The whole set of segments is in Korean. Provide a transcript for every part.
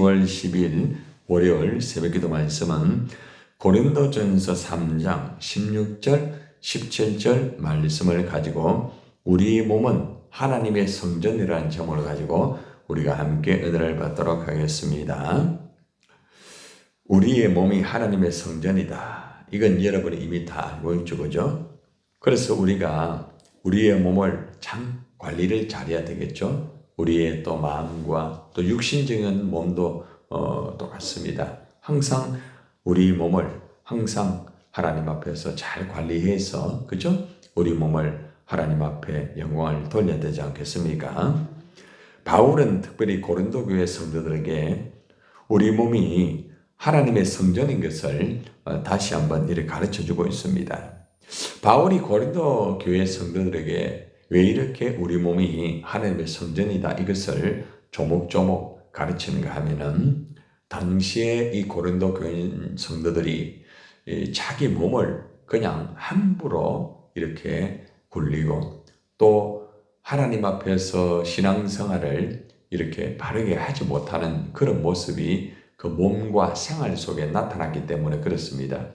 10월 10일 월요일 새벽기도 말씀은 고린도전서 3장 16절 17절 말씀을 가지고 우리 몸은 하나님의 성전이라는 제목을 가지고 우리가 함께 은혜를 받도록 하겠습니다. 우리의 몸이 하나님의 성전이다. 이건 여러분이 이미 다 알고 있죠, 그죠? 그래서 우리가 우리의 몸을 참 관리를 잘해야 되겠죠. 우리의 또 마음과 또 육신적인 몸도 똑같습니다. 항상 우리 몸을 항상 하나님 앞에서 잘 관리해서, 그죠? 우리 몸을 하나님 앞에 영광을 돌려야 되지 않겠습니까? 바울은 특별히 고린도 교회 성도들에게 우리 몸이 하나님의 성전인 것을 다시 한번 이렇게 가르쳐주고 있습니다. 바울이 고린도 교회 성도들에게 왜 이렇게 우리 몸이 하나님의 성전이다 이것을 조목조목 가르치는가 하면은 당시에 이 고린도 교회 성도들이 자기 몸을 그냥 함부로 이렇게 굴리고 또 하나님 앞에서 신앙생활을 이렇게 바르게 하지 못하는 그런 모습이 그 몸과 생활 속에 나타났기 때문에 그렇습니다.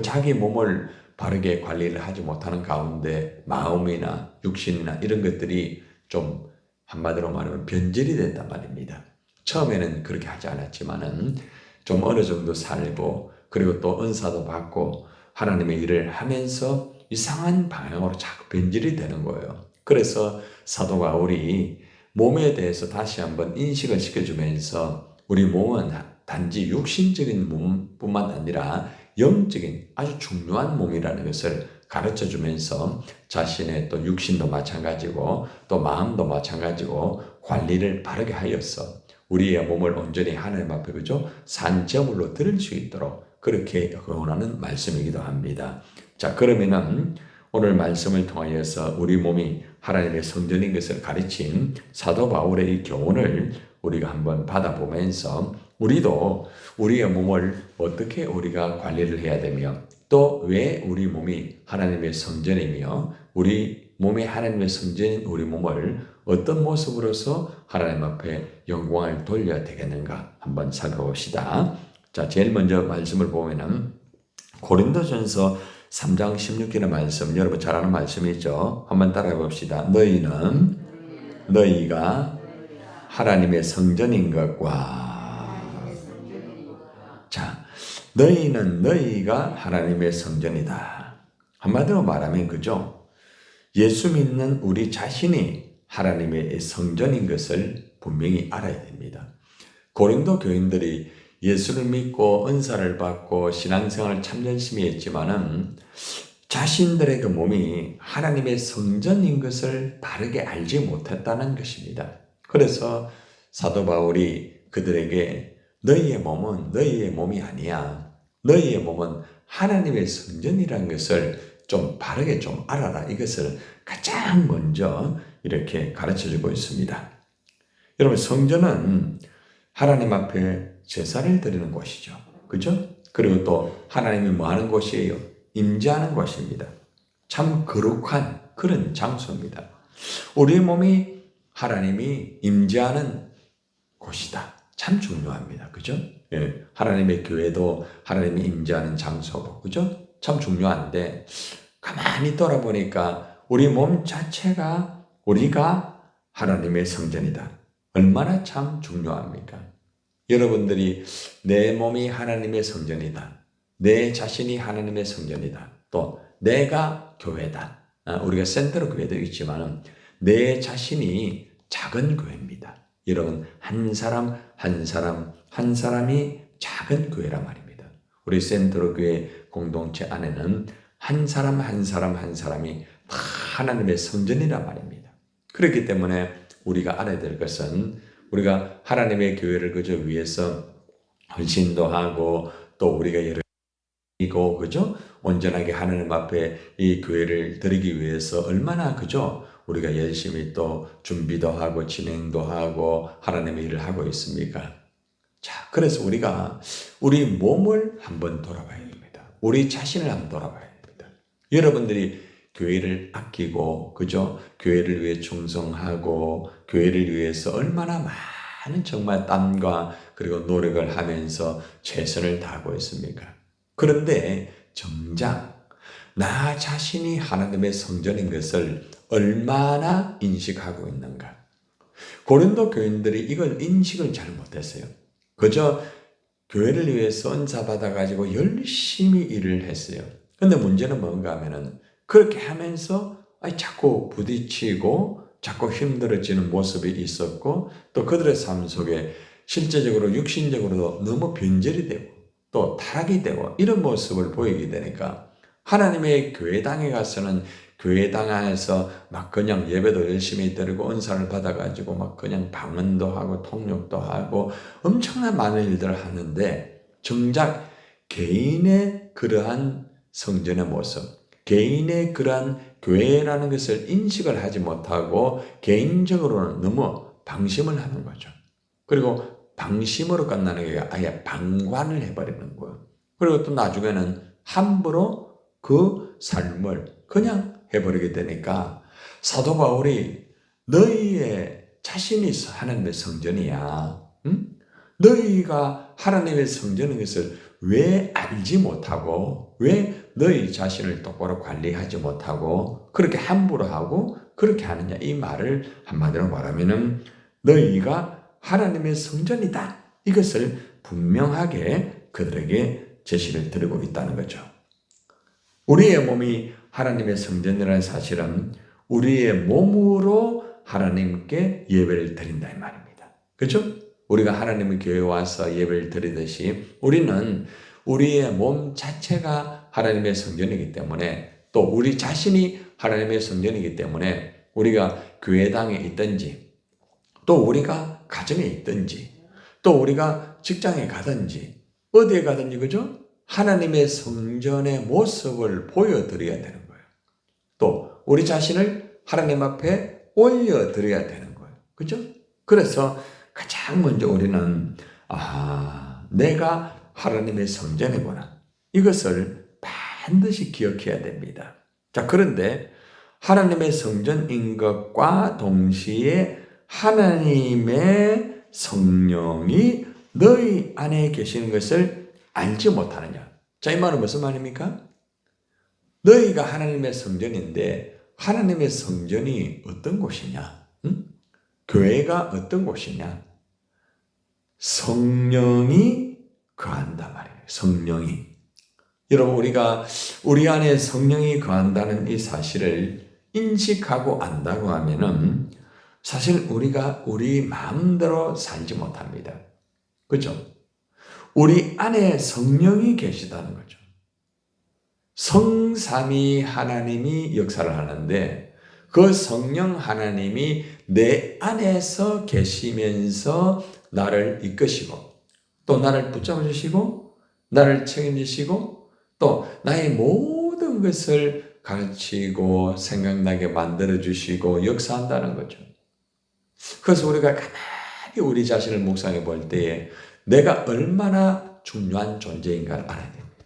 자기 몸을 바르게 관리를 하지 못하는 가운데 마음이나 육신이나 이런 것들이 좀 한마디로 말하면 변질이 됐단 말입니다. 처음에는 그렇게 하지 않았지만은 좀 어느 정도 살고 그리고 또 은사도 받고 하나님의 일을 하면서 이상한 방향으로 자꾸 변질이 되는 거예요. 그래서 사도 바울이 몸에 대해서 다시 한번 인식을 시켜주면서 우리 몸은 단지 육신적인 몸뿐만 아니라 영적인 아주 중요한 몸이라는 것을 가르쳐주면서 자신의 또 육신도 마찬가지고 또 마음도 마찬가지고 관리를 바르게 하여서 우리의 몸을 온전히 하나님 앞에 그죠? 산제물로 드릴 수 있도록 그렇게 권하는 말씀이기도 합니다. 자, 그러면은 오늘 말씀을 통하여서 우리 몸이 하나님의 성전인 것을 가르친 사도 바울의 이 교훈을 우리가 한번 받아보면서 우리도 우리의 몸을 어떻게 우리가 관리를 해야 되며 또 왜 우리 몸이 하나님의 성전이며 우리 몸이 하나님의 성전인 우리 몸을 어떤 모습으로서 하나님 앞에 영광을 돌려야 되겠는가 한번 살펴봅시다. 자, 제일 먼저 말씀을 보면은 고린도전서 3장 16절의 말씀, 여러분 잘 아는 말씀이죠. 한번 따라해 봅시다. 너희가 하나님의 성전인 것과 자, 너희가 하나님의 성전이다. 한마디로 말하면 그죠? 예수 믿는 우리 자신이 하나님의 성전인 것을 분명히 알아야 됩니다. 고린도 교인들이 예수를 믿고 은사를 받고 신앙생활을 참 열심히 했지만은 자신들의 그 몸이 하나님의 성전인 것을 바르게 알지 못했다는 것입니다. 그래서 사도 바울이 그들에게 너희의 몸은 너희의 몸이 아니야. 너희의 몸은 하나님의 성전이라는 것을 좀 바르게 좀 알아라. 이것을 가장 먼저 이렇게 가르쳐주고 있습니다. 여러분, 성전은 하나님 앞에 제사를 드리는 곳이죠. 그죠? 그리고 또 하나님이 뭐 하는 곳이에요? 임재하는 곳입니다. 참 거룩한 그런 장소입니다. 우리 몸이 하나님이 임재하는 곳이다. 참 중요합니다. 그죠? 예, 하나님의 교회도 하나님이 임재하는 장소고, 그죠? 참 중요한데, 가만히 돌아보니까 우리 몸 자체가 우리가 하나님의 성전이다. 얼마나 참 중요합니까? 여러분들이 내 몸이 하나님의 성전이다. 내 자신이 하나님의 성전이다. 또 내가 교회다. 우리가 센터로 교회도 있지만 내 자신이 작은 교회입니다. 여러분, 한 사람이 작은 교회란 말입니다. 우리 센터로 교회 공동체 안에는 한 사람이 다 하나님의 성전이란 말입니다. 그렇기 때문에 우리가 알아야 될 것은 우리가 하나님의 교회를 그저 위해서 헌신도 하고 또 우리가 이고 그죠? 온전하게 하나님 앞에 이 교회를 드리기 위해서 얼마나 그죠? 우리가 열심히 또 준비도 하고 진행도 하고 하나님의 일을 하고 있습니까? 자, 그래서 우리가 우리 몸을 한번 돌아봐야 됩니다. 우리 자신을 한번 돌아봐야 됩니다. 여러분들이 교회를 아끼고 그죠? 교회를 위해 충성하고 교회를 위해서 얼마나 많은 정말 땀과 그리고 노력을 하면서 최선을 다하고 있습니까? 그런데 정작 나 자신이 하나님의 성전인 것을 얼마나 인식하고 있는가? 고린도 교인들이 이걸 인식을 잘 못했어요. 그저 교회를 위해서 은사 받아가지고 열심히 일을 했어요. 근데 문제는 뭔가 하면은 그렇게 하면서 자꾸 부딪히고 자꾸 힘들어지는 모습이 있었고 또 그들의 삶 속에 실제적으로 육신적으로도 너무 변절이 되고 또 타락이 되고 이런 모습을 보이게 되니까 하나님의 교회당에 가서는 교회당 안에서 막 그냥 예배도 열심히 드리고 은사를 받아가지고 막 그냥 방언도 하고 통역도 하고 엄청난 많은 일들을 하는데 정작 개인의 그러한 성전의 모습, 개인의 그러한 교회라는 것을 인식을 하지 못하고 개인적으로는 너무 방심을 하는 거죠. 그리고 방심으로 끝나는 게 아예 방관을 해버리는 거예요. 그리고 또 나중에는 함부로 그 삶을 그냥 해버리게 되니까 사도 바울이 너희의 자신이 하나님의 성전이야. 응? 너희가 하나님의 성전인 것을 왜 알지 못하고 왜 너희 자신을 똑바로 관리하지 못하고 그렇게 함부로 하고 그렇게 하느냐 이 말을 한마디로 말하면은 너희가 하나님의 성전이다. 이것을 분명하게 그들에게 제시를 드리고 있다는 거죠. 우리의 몸이 하나님의 성전이라는 사실은 우리의 몸으로 하나님께 예배를 드린다 이 말입니다. 그렇죠? 우리가 하나님의 교회에 와서 예배를 드리듯이 우리는 우리의 몸 자체가 하나님의 성전이기 때문에 또 우리 자신이 하나님의 성전이기 때문에 우리가 교회당에 있든지 또 우리가 가정에 있든지 또 우리가 직장에 가든지 어디에 가든지 그죠? 하나님의 성전의 모습을 보여드려야 되는 거예요. 또 우리 자신을 하나님 앞에 올려드려야 되는 거예요. 그죠? 그래서 가장 먼저 우리는 내가 하나님의 성전이구나. 이것을 반드시 기억해야 됩니다. 자, 그런데 하나님의 성전인 것과 동시에 하나님의 성령이 너희 안에 계시는 것을 알지 못하느냐. 자, 이 말은 무슨 말입니까? 너희가 하나님의 성전인데 하나님의 성전이 어떤 곳이냐? 응? 교회가 어떤 곳이냐? 성령이 거한단 말이에요. 성령이. 여러분 우리가 우리 안에 성령이 거한다는 이 사실을 인식하고 안다고 하면은 사실 우리가 우리 마음대로 살지 못합니다. 그렇죠? 우리 안에 성령이 계시다는 거죠. 성삼위 하나님이 역사를 하는데 그 성령 하나님이 내 안에서 계시면서 나를 이끄시고 또 나를 붙잡아 주시고 나를 책임지시고 또 나의 모든 것을 가르치고 생각나게 만들어 주시고 역사한다는 거죠. 그래서 우리가 가만히 우리 자신을 묵상해 볼 때에 내가 얼마나 중요한 존재인가를 알아야 됩니다.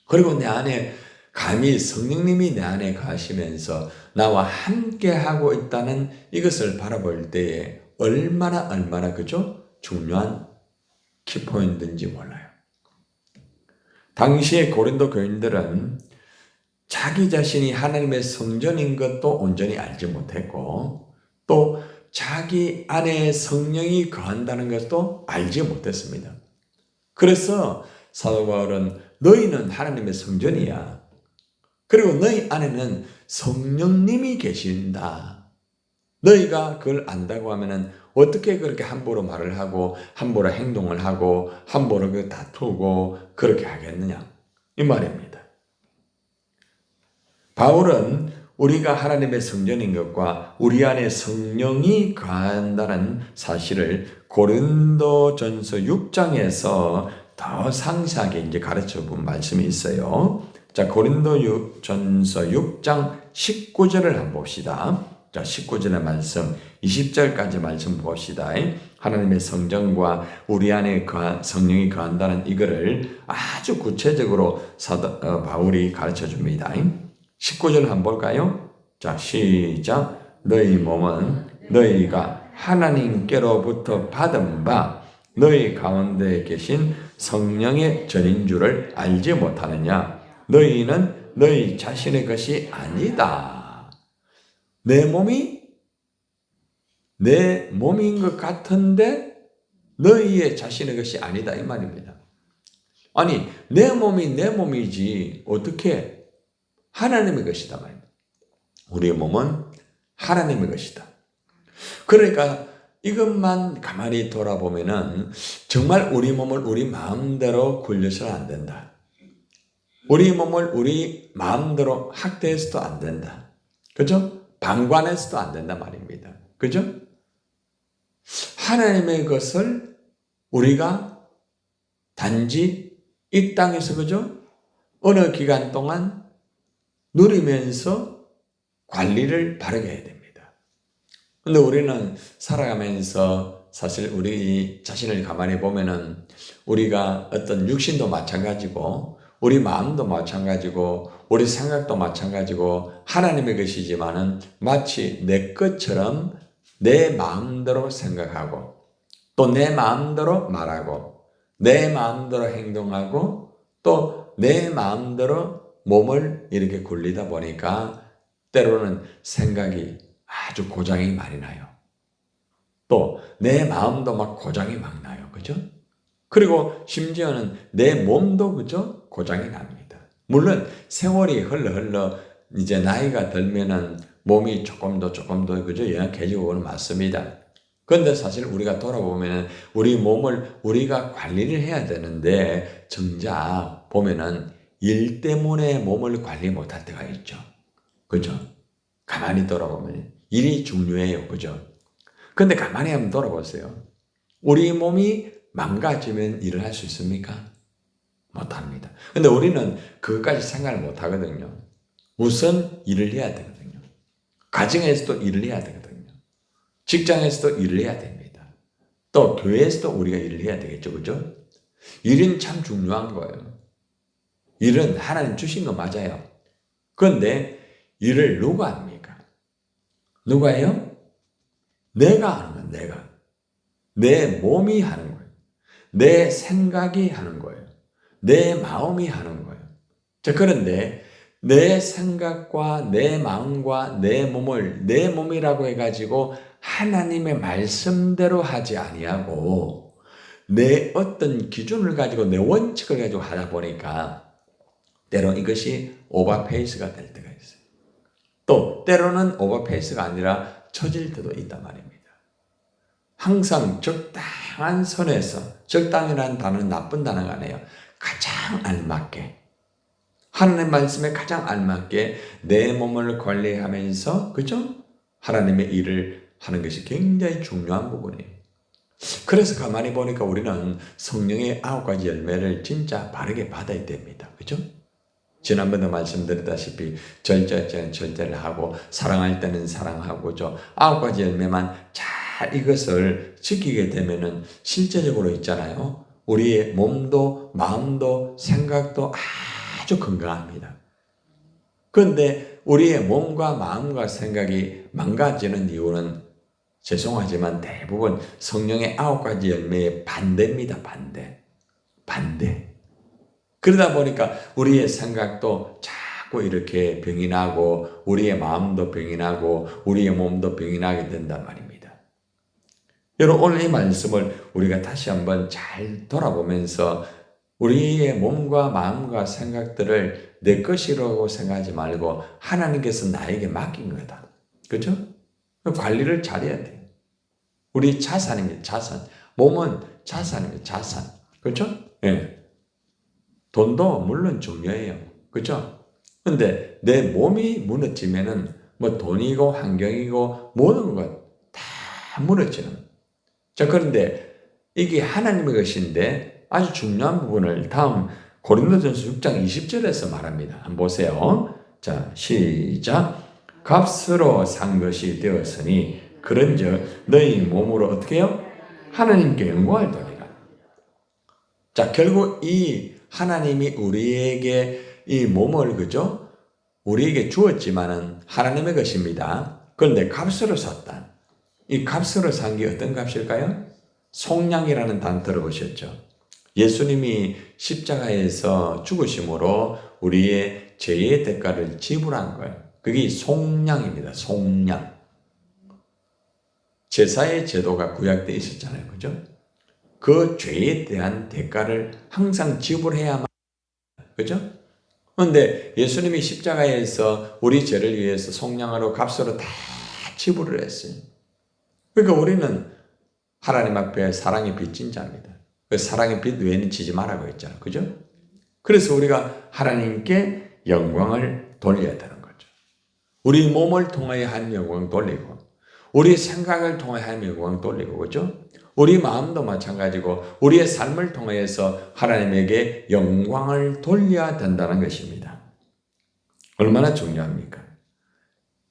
그리고 내 안에 감히 성령님이 내 안에 가시면서 나와 함께 하고 있다는 이것을 바라볼 때에 얼마나 그죠? 중요한 키포인트인지 몰라요. 당시에 고린도 교인들은 자기 자신이 하나님의 성전인 것도 온전히 알지 못했고 또 자기 안에 성령이 거한다는 것도 알지 못했습니다. 그래서 사도 바울은 너희는 하나님의 성전이야. 그리고 너희 안에는 성령님이 계신다. 너희가 그걸 안다고 하면은 어떻게 그렇게 함부로 말을 하고 함부로 행동을 하고 함부로 다투고 그렇게 하겠느냐 이 말입니다. 바울은 우리가 하나님의 성전인 것과 우리 안에 성령이 거한다는 사실을 고린도전서 6장에서 더 상세하게 이제 가르쳐 본 말씀이 있어요. 자, 고린도전서 6장 19절을 한번 봅시다. 자, 19절의 말씀, 20절까지 말씀 봅시다. 하나님의 성전과 우리 안에 성령이 거한다는 이거를 아주 구체적으로 바울이 가르쳐 줍니다. 19절 한번 볼까요? 자, 시작. 너희 몸은 너희가 하나님께로부터 받은 바 너희 가운데 계신 성령의 전인 줄을 알지 못하느냐? 너희는 너희 자신의 것이 아니다. 내 몸이 내 몸인 것 같은데 너희의 자신의 것이 아니다 이 말입니다. 아니 내 몸이 내 몸이지 어떻게 하나님의 것이다 말입니다. 우리의 몸은 하나님의 것이다. 그러니까 이것만 가만히 돌아보면은 정말 우리 몸을 우리 마음대로 굴려서는 안 된다. 우리 몸을 우리 마음대로 학대해서도 안 된다. 그죠? 방관해서도 안 된다 말입니다. 그죠? 하나님의 것을 우리가 단지 이 땅에서 그죠? 어느 기간 동안 누리면서 관리를 바르게 해야 됩니다. 근데 우리는 살아가면서 사실 우리 자신을 가만히 보면은 우리가 어떤 육신도 마찬가지고 우리 마음도 마찬가지고 우리 생각도 마찬가지고 하나님의 것이지만은 마치 내 것처럼 내 마음대로 생각하고 또 내 마음대로 말하고 내 마음대로 행동하고 또 내 마음대로 몸을 이렇게 굴리다 보니까 때로는 생각이 아주 고장이 많이 나요. 또 내 마음도 막 고장이 막 나요. 그죠? 그리고 심지어는 내 몸도 그죠? 고장이 납니다. 물론 세월이 흘러 이제 나이가 들면은 몸이 조금 더 그죠? 연약해지고는 맞습니다. 그런데 사실 우리가 돌아보면은 우리 몸을 우리가 관리를 해야 되는데 정작 보면은 일 때문에 몸을 관리 못할 때가 있죠. 그죠? 가만히 돌아보면 일이 중요해요. 그죠? 근데 가만히 한번 돌아보세요. 우리 몸이 망가지면 일을 할 수 있습니까? 못합니다. 근데 우리는 그것까지 생각을 못하거든요. 우선 일을 해야 되거든요. 가정에서도 일을 해야 되거든요. 직장에서도 일을 해야 됩니다. 또 교회에서도 우리가 일을 해야 되겠죠. 그죠? 일은 참 중요한 거예요. 일은 하나님 주신 거 맞아요. 그런데 일을 누가 합니까? 누가 해요? 내가 하는 거예요. 내가. 내 몸이 하는 거예요. 내 생각이 하는 거예요. 내 마음이 하는 거예요. 자, 그런데 내 생각과 내 마음과 내 몸을 내 몸이라고 해가지고 하나님의 말씀대로 하지 아니하고 내 어떤 기준을 가지고 내 원칙을 가지고 하다 보니까 때로 이것이 오버페이스가 될 때가 있어요. 또 때로는 오버페이스가 아니라 처질 때도 있단 말입니다. 항상 적당한 선에서 적당이라는 단어는 나쁜 단어가 아니에요. 가장 알맞게 하나님 말씀에 가장 알맞게 내 몸을 관리하면서 그죠? 하나님의 일을 하는 것이 굉장히 중요한 부분이에요. 그래서 가만히 보니까 우리는 성령의 9가지 열매를 진짜 바르게 받아야 됩니다. 그죠? 지난번에 말씀드렸다시피 절제할 때는 절제를 하고 사랑할 때는 사랑하고 9가지 열매만 잘 이것을 지키게 되면은 실제적으로 있잖아요. 우리의 몸도 마음도 생각도 아주 건강합니다. 그런데 우리의 몸과 마음과 생각이 망가지는 이유는 죄송하지만 대부분 성령의 9가지 열매의 반대입니다. 반대. 그러다 보니까 우리의 생각도 자꾸 이렇게 병이 나고 우리의 마음도 병이 나고 우리의 몸도 병이 나게 된단 말입니다. 여러분 오늘 이 말씀을 우리가 다시 한번 잘 돌아보면서 우리의 몸과 마음과 생각들을 내 것이라고 생각하지 말고 하나님께서 나에게 맡긴 거다. 그렇죠? 관리를 잘해야 돼요. 우리 자산입니다. 자산. 몸은 자산입니다. 자산. 그렇죠? 예. 돈도 물론 중요해요. 그렇죠? 근데 내 몸이 무너지면은 뭐 돈이고 환경이고 모든 것 다 무너지는. 자, 그런데 이게 하나님의 것인데 아주 중요한 부분을 다음 고린도전서 6장 20절에서 말합니다. 한번 보세요. 자, 시작. 값으로 산 것이 되었으니 그런즉 너희 몸으로 어떻게 해요? 하나님께 영광을 돌리라. 자, 결국 이 하나님이 우리에게 이 몸을 그죠? 우리에게 주었지만은 하나님의 것입니다. 그런데 값으로 샀다. 이 값으로 산 게 어떤 값일까요? 속량이라는 단어 들어보셨죠? 예수님이 십자가에서 죽으심으로 우리의 죄의 대가를 지불한 거예요. 그게 속량입니다. 속량. 제사의 제도가 구약되어 있었잖아요. 그죠? 그 죄에 대한 대가를 항상 지불해야만, 그죠? 그런데 예수님이 십자가에서 우리 죄를 위해서 속량으로 값으로 다 지불을 했어요. 그러니까 우리는 하나님 앞에 사랑의 빚진 자입니다. 그 사랑의 빚 외에는 지지 말라고 했잖아요. 그죠? 그래서 우리가 하나님께 영광을 돌려야 되는 거죠. 우리 몸을 통하여 한 영광 돌리고, 우리 생각을 통하여 한 영광 돌리고, 그죠? 우리 마음도 마찬가지고 우리의 삶을 통해서 하나님에게 영광을 돌려야 된다는 것입니다. 얼마나 중요합니까?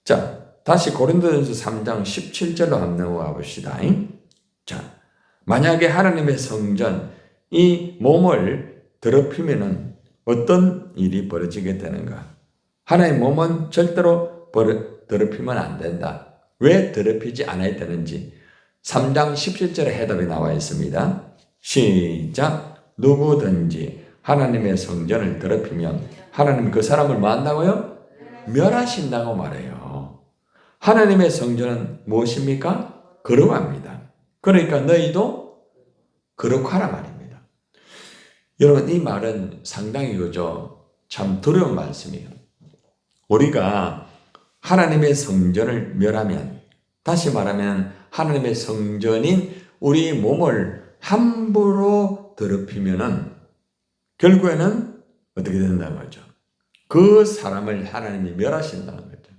자, 다시 고린도전서 3장 17절로 한번 넘어가 봅시다. 자, 만약에 하나님의 성전, 이 몸을 더럽히면은 어떤 일이 벌어지게 되는가? 하나님의 몸은 절대로 더럽히면 안 된다. 왜 더럽히지 않아야 되는지 3장 17절에 해답이 나와 있습니다. 시작. 누구든지 하나님의 성전을 더럽히면 하나님 그 사람을 뭐 한다고요? 멸하신다고 말해요. 하나님의 성전은 무엇입니까? 거룩합니다. 그러니까 너희도 거룩하라 말입니다. 여러분, 이 말은 상당히 그죠? 참 두려운 말씀이에요. 우리가 하나님의 성전을 멸하면, 다시 말하면 하나님의 성전인 우리 몸을 함부로 더럽히면은 결국에는 어떻게 된다는 거죠? 그 사람을 하나님이 멸하신다는 거죠.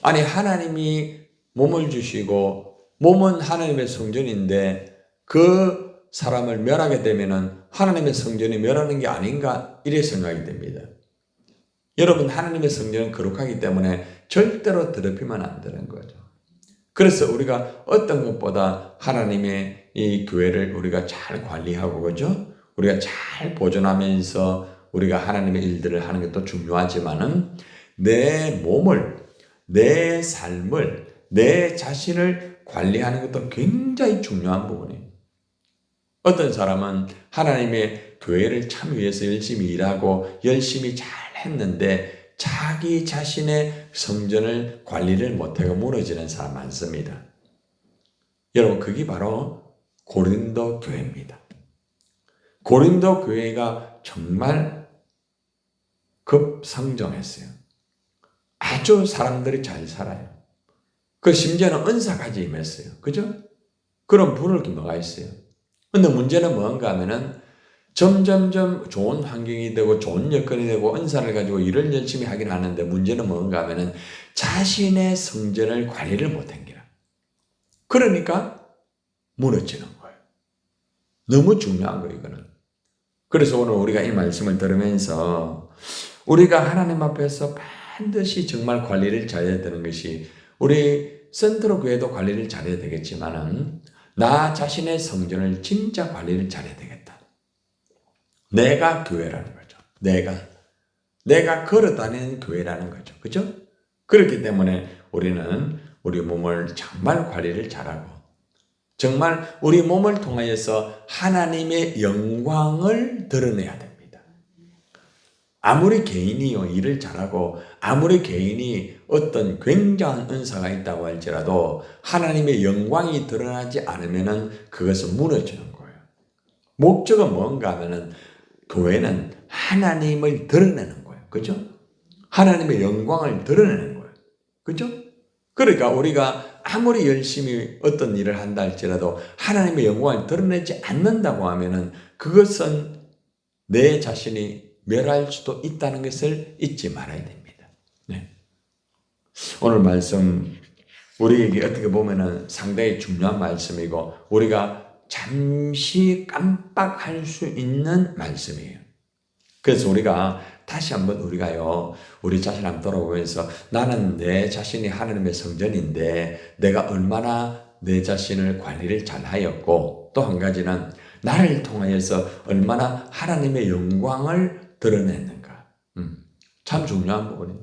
아니, 하나님이 몸을 주시고 몸은 하나님의 성전인데 그 사람을 멸하게 되면은 하나님의 성전이 멸하는 게 아닌가, 이래 생각이 됩니다. 여러분, 하나님의 성전은 거룩하기 때문에 절대로 더럽히면 안 되는 거죠. 그래서 우리가 어떤 것보다 하나님의 이 교회를 우리가 잘 관리하고, 그죠? 우리가 잘 보존하면서 우리가 하나님의 일들을 하는 것도 중요하지만은 내 몸을, 내 삶을, 내 자신을 관리하는 것도 굉장히 중요한 부분이에요. 어떤 사람은 하나님의 교회를 참 위해서 열심히 일하고 열심히 잘 했는데 자기 자신의 성전을 관리를 못하고 무너지는 사람 많습니다. 여러분, 그게 바로 고린도 교회입니다. 고린도 교회가 정말 급성장했어요. 아주 사람들이 잘 살아요. 그 심지어는 은사까지 임했어요. 그죠? 그런 부를 게 뭐가 있어요. 근데 문제는 뭔가 하면은 점점점 좋은 환경이 되고 좋은 여건이 되고 은사를 가지고 일을 열심히 하긴 하는데 문제는 뭔가 하면은 자신의 성전을 관리를 못한 게라. 그러니까 무너지는 거예요. 너무 중요한 거예요, 이거는. 그래서 오늘 우리가 이 말씀을 들으면서 우리가 하나님 앞에서 반드시 정말 관리를 잘해야 되는 것이, 우리 센트로 교회도 관리를 잘해야 되겠지만은 나 자신의 성전을 진짜 관리를 잘해야 되겠다. 내가 교회라는 거죠. 내가 걸어다니는 교회라는 거죠. 그죠? 그렇기 때문에 우리는 우리 몸을 정말 관리를 잘하고 정말 우리 몸을 통하여서 하나님의 영광을 드러내야 됩니다. 아무리 개인이 일을 잘하고 아무리 개인이 어떤 굉장한 은사가 있다고 할지라도 하나님의 영광이 드러나지 않으면 그것은 무너지는 거예요. 목적은 뭔가 하면은 교회는 하나님을 드러내는 거예요. 그죠? 하나님의 영광을 드러내는 거예요. 그죠? 그러니까 우리가 아무리 열심히 어떤 일을 한다 할지라도 하나님의 영광을 드러내지 않는다고 하면은 그것은 내 자신이 멸할 수도 있다는 것을 잊지 말아야 됩니다. 네. 오늘 말씀 우리에게 어떻게 보면은 상당히 중요한 말씀이고 우리가 잠시 깜빡할 수 있는 말씀이에요. 그래서 우리가 다시 한번 우리 자신 한번 돌아보면서 나는 내 자신이 하나님의 성전인데 내가 얼마나 내 자신을 관리를 잘 하였고, 또 한 가지는 나를 통하여서 얼마나 하나님의 영광을 드러냈는가. 참 중요한 부분이에요.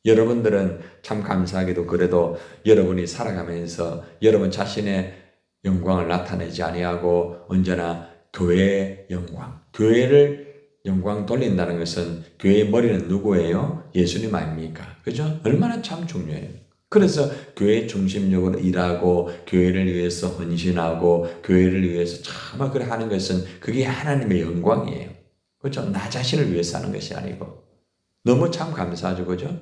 여러분들은 참 감사하게도 그래도 여러분이 살아가면서 여러분 자신의 영광을 나타내지 아니하고 언제나 교회의 영광, 교회를 영광 돌린다는 것은 교회의 머리는 누구예요? 예수님 아닙니까? 그죠? 얼마나 참 중요해요. 그래서 교회 중심적으로 일하고 교회를 위해서 헌신하고 교회를 위해서 참 그래 하는 것은 그게 하나님의 영광이에요. 그죠? 나 자신을 위해서 하는 것이 아니고 너무 참 감사하죠. 그죠?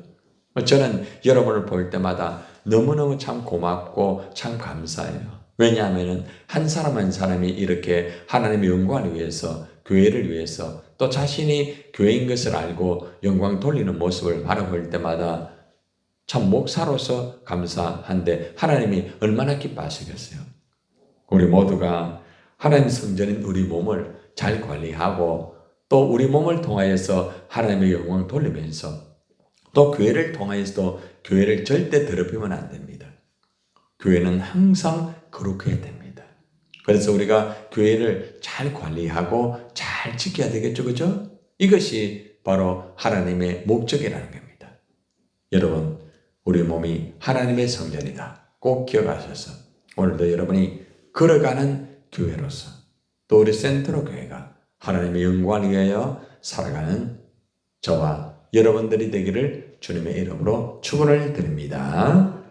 저는 여러분을 볼 때마다 너무너무 참 고맙고 참 감사해요. 왜냐하면 한 사람 한 사람이 이렇게 하나님의 영광을 위해서 교회를 위해서 또 자신이 교회인 것을 알고 영광 돌리는 모습을 바라볼 때마다 참 목사로서 감사한데 하나님이 얼마나 기뻐하시겠어요. 우리 모두가 하나님 성전인 우리 몸을 잘 관리하고 또 우리 몸을 통하여서 하나님의 영광 돌리면서 또 교회를 통하여서도 교회를 절대 더럽히면 안 됩니다. 교회는 항상 거룩해야 됩니다. 그래서 우리가 교회를 잘 관리하고 잘 지켜야 되겠죠. 그죠? 이것이 바로 하나님의 목적이라는 겁니다. 여러분, 우리 몸이 하나님의 성전이다. 꼭 기억하셔서 오늘도 여러분이 걸어가는 교회로서 또 우리 센트로 교회가 하나님의 영광을 위하여 살아가는 저와 여러분들이 되기를 주님의 이름으로 축원을 드립니다.